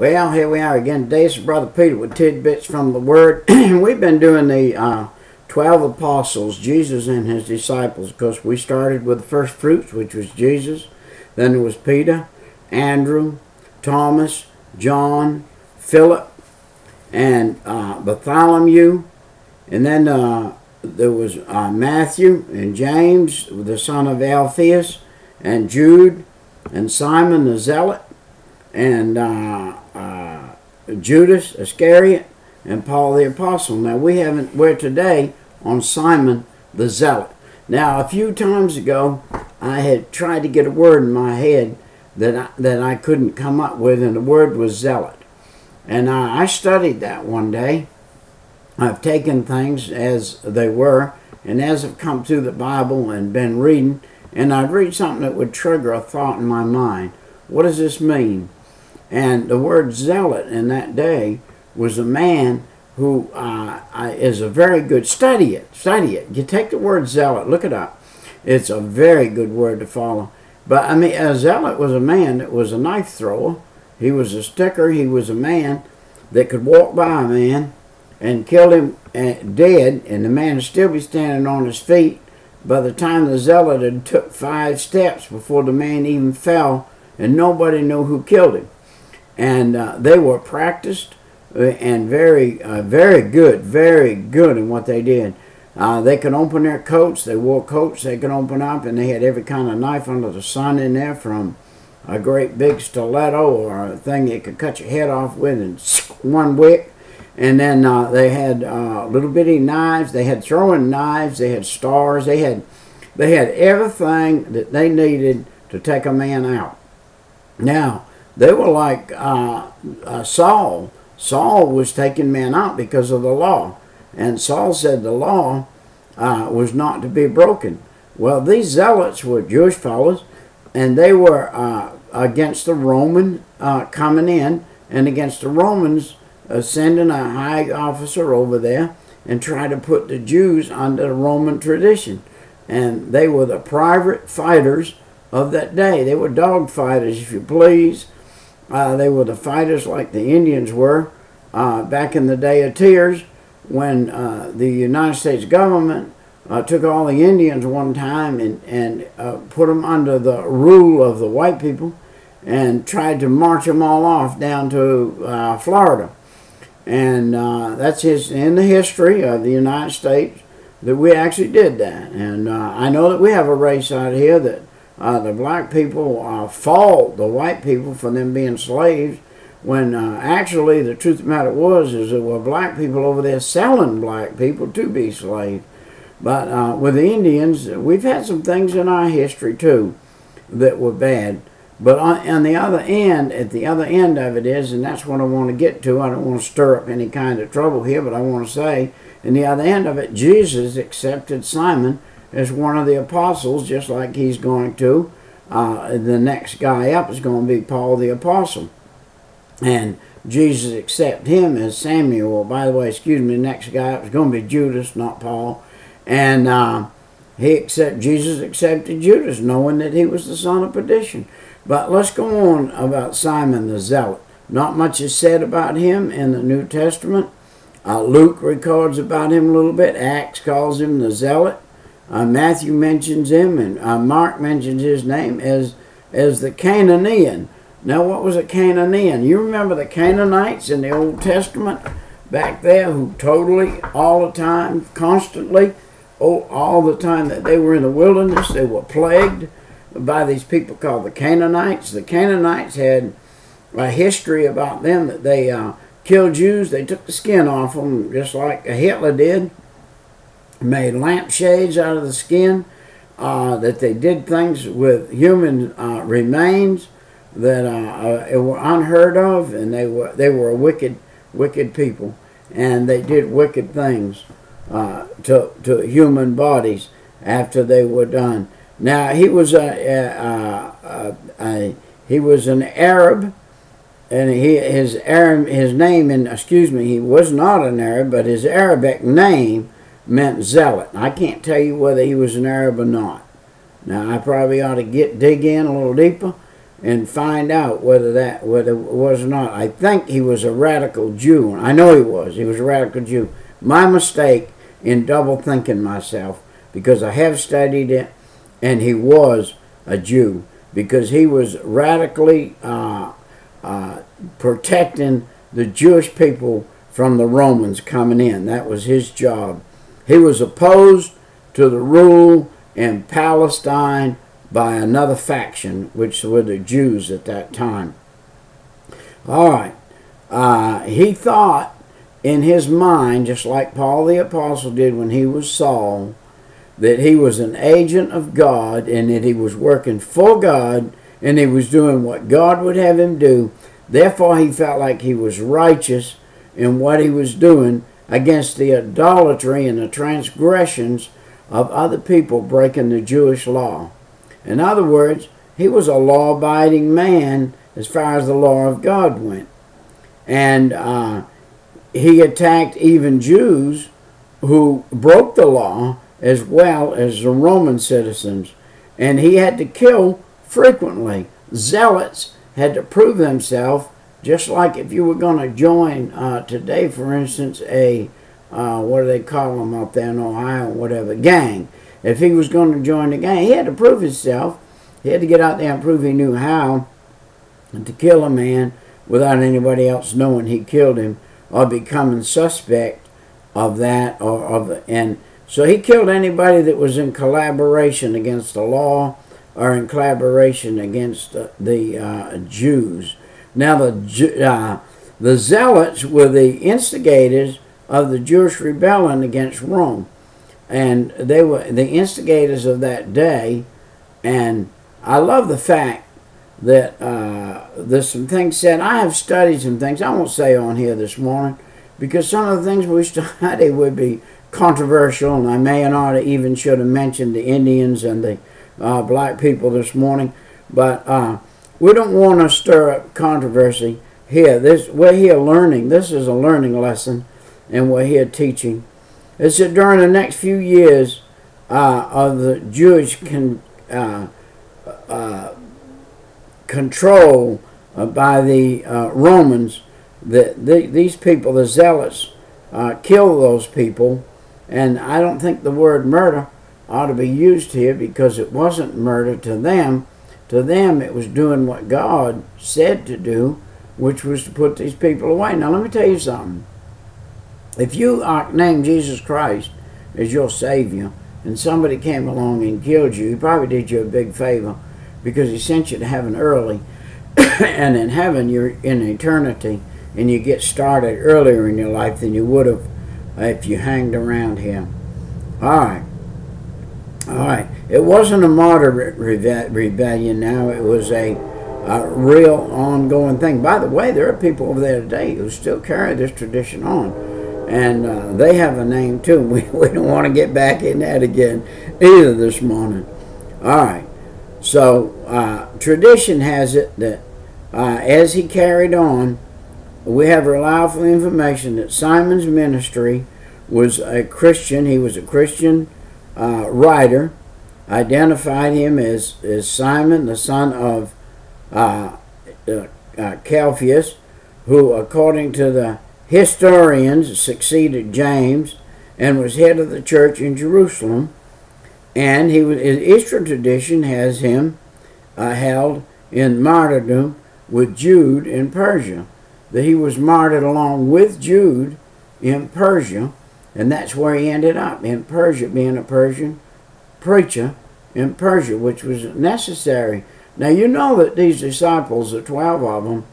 Well, here we are again today. This is Brother Peter with tidbits from the Word. We've been doing the 12 apostles, Jesus and his disciples, because we started with the first fruits, which was Jesus. Then there was Peter, Andrew, Thomas, John, Philip, and Bartholomew. And then there was Matthew and James, the son of Alphaeus, and Jude, and Simon the Zealot, and Judas Iscariot, and Paul the Apostle. Now we're today on Simon the Zealot. Now a few times ago I had tried to get a word in my head that I couldn't come up with, and the word was zealot. And I studied that one day. I've taken things as they were, and as I've come through the Bible and been reading, and I'd read something that would trigger a thought in my mind. What does this mean? And the word zealot in that day was a man who is a very good, study it. You take the word zealot, look it up. It's a very good word to follow. But I mean, a zealot was a man that was a knife thrower. He was a sticker. He was a man that could walk by a man and kill him dead, and the man would still be standing on his feet by the time the zealot had took 5 steps before the man even fell, and nobody knew who killed him. And they were practiced and very good in what they did. They could open their coats. They wore coats they could open up, and they had every kind of knife under the sun in there, from a great big stiletto or a thing you could cut your head off with in one wick. And then they had little bitty knives. They had throwing knives. They had stars. They had everything that they needed to take a man out. Now, they were like Saul. Saul was taking men out because of the law. And Saul said the law was not to be broken. Well, these zealots were Jewish fellows, and they were against the Roman coming in, and against the Romans sending a high officer over there and try to put the Jews under the Roman tradition. And they were the private fighters of that day. They were dog fighters, if you please. They were the fighters like the Indians were back in the day of tears, when the United States government took all the Indians one time and put them under the rule of the white people and tried to march them all off down to Florida. And that's in the history of the United States that we actually did that. And I know that we have a race out here that the black people fault the white people for them being slaves, when actually the truth of the matter is there were black people over there selling black people to be slaves. But with the Indians, we've had some things in our history too that were bad. But on the other end, at the other end of it is, and that's what I want to get to. I don't want to stir up any kind of trouble here, but I want to say, in the other end of it, Jesus accepted Simon as one of the apostles, just like he's going to. The next guy up is going to be Paul the Apostle. And Jesus accepted him as Samuel. By the way, excuse me, the next guy up is going to be Judas, not Paul. And Jesus accepted Judas, knowing that he was the son of perdition. But let's go on about Simon the Zealot. Not much is said about him in the New Testament. Luke records about him a little bit. Acts calls him the Zealot. Matthew mentions him, and Mark mentions his name as the Canaanian. Now, what was a Canaanian? You remember the Canaanites in the Old Testament back there, who totally, all the time, constantly, all the time that they were in the wilderness, they were plagued by these people called the Canaanites. The Canaanites had a history about them that they killed Jews. They took the skin off them, just like Hitler did. Made lampshades out of the skin. That they did things with human remains that were unheard of, and they were a wicked people, and they did wicked things to human bodies after they were done. Now, he was an Arab, and his name, he was not an Arab, but his Arabic name meant zealot. I can't tell you whether he was an Arab or not. Now, I probably ought to dig in a little deeper and find out whether it was or not. I think he was a radical Jew. I know he was. He was a radical Jew. My mistake in double thinking myself, because I have studied it, and he was a Jew, because he was radically protecting the Jewish people from the Romans coming in. That was his job. He was opposed to the rule in Palestine by another faction, which were the Jews at that time. All right. He thought in his mind, just like Paul the Apostle did when he was Saul, that he was an agent of God and that he was working for God and he was doing what God would have him do. Therefore, he felt like he was righteous in what he was doing against the idolatry and the transgressions of other people breaking the Jewish law. In other words, he was a law-abiding man as far as the law of God went. And he attacked even Jews who broke the law as well as the Roman citizens. And he had to kill frequently. Zealots had to prove themselves, just like if you were going to join today, for instance, a, what do they call them up there in Ohio, whatever, gang. If he was going to join the gang, he had to prove himself. He had to get out there and prove he knew how to kill a man without anybody else knowing he killed him or becoming suspect of that. And so he killed anybody that was in collaboration against the law or in collaboration against the Jews. Now the Zealots were the instigators of the Jewish rebellion against Rome. And they were the instigators of that day. And I love the fact that there's some things said. I have studied some things I won't say on here this morning, because some of the things we study would be controversial, and I may not even should have mentioned the Indians and the black people this morning. But we don't want to stir up controversy here. We're here learning. This is a learning lesson, and we're here teaching. It's that during the next few years of the Jewish control by the Romans, these people, the Zealots, killed those people. And I don't think the word murder ought to be used here, because it wasn't murder to them. To them, it was doing what God said to do, which was to put these people away. Now, let me tell you something. If you name Jesus Christ as your Savior, and somebody came along and killed you, he probably did you a big favor, because he sent you to heaven early. And in heaven, you're in eternity, and you get started earlier in your life than you would have if you hanged around here. All right. All right. It wasn't a moderate rebellion now. It was a real ongoing thing. By the way, there are people over there today who still carry this tradition on. And they have a name too. We don't want to get back in that again either this morning. All right. So tradition has it that as he carried on, we have reliable information that Simon's ministry was a Christian. He was a Christian writer. Identified him as Simon, the son of Celphius, who, according to the historians, succeeded James and was head of the church in Jerusalem. And Eastern tradition has him held in martyrdom with Jude in Persia. That he was martyred along with Jude in Persia, and that's where he ended up, in Persia, being a Persian preacher in Persia, which was necessary. Now you know that these disciples, the 12 of them,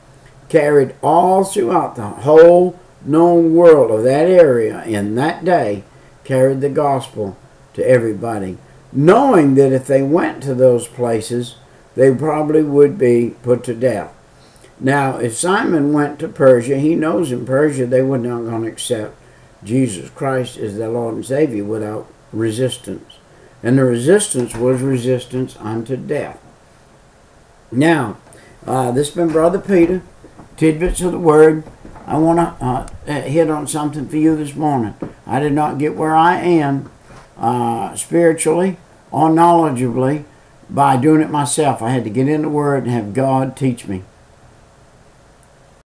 carried all throughout the whole known world of that area in that day, carried the gospel to everybody, knowing that if they went to those places, they probably would be put to death. Now, if Simon went to Persia, he knows in Persia they were not going to accept Jesus Christ as their Lord and Savior without resistance. And the resistance was resistance unto death. Now, this has been Brother Peter, Tidbits of the Word. I want to hit on something for you this morning. I did not get where I am spiritually or knowledgeably by doing it myself. I had to get in the Word and have God teach me.